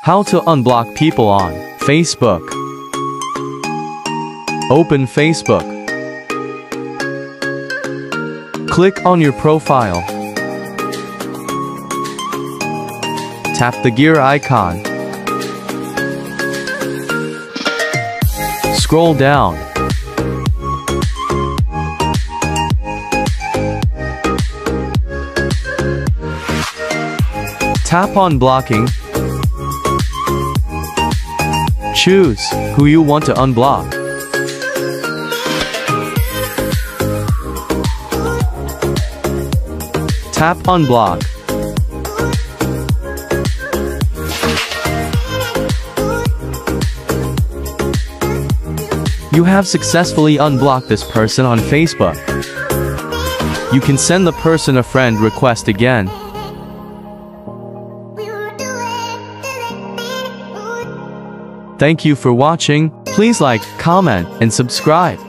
How to unblock people on Facebook. Open Facebook. Click on your profile. Tap the gear icon. Scroll down. Tap on blocking. Choose who you want to unblock. Tap Unblock. You have successfully unblocked this person on Facebook. You can send the person a friend request again. Thank you for watching. Please like, comment, and subscribe.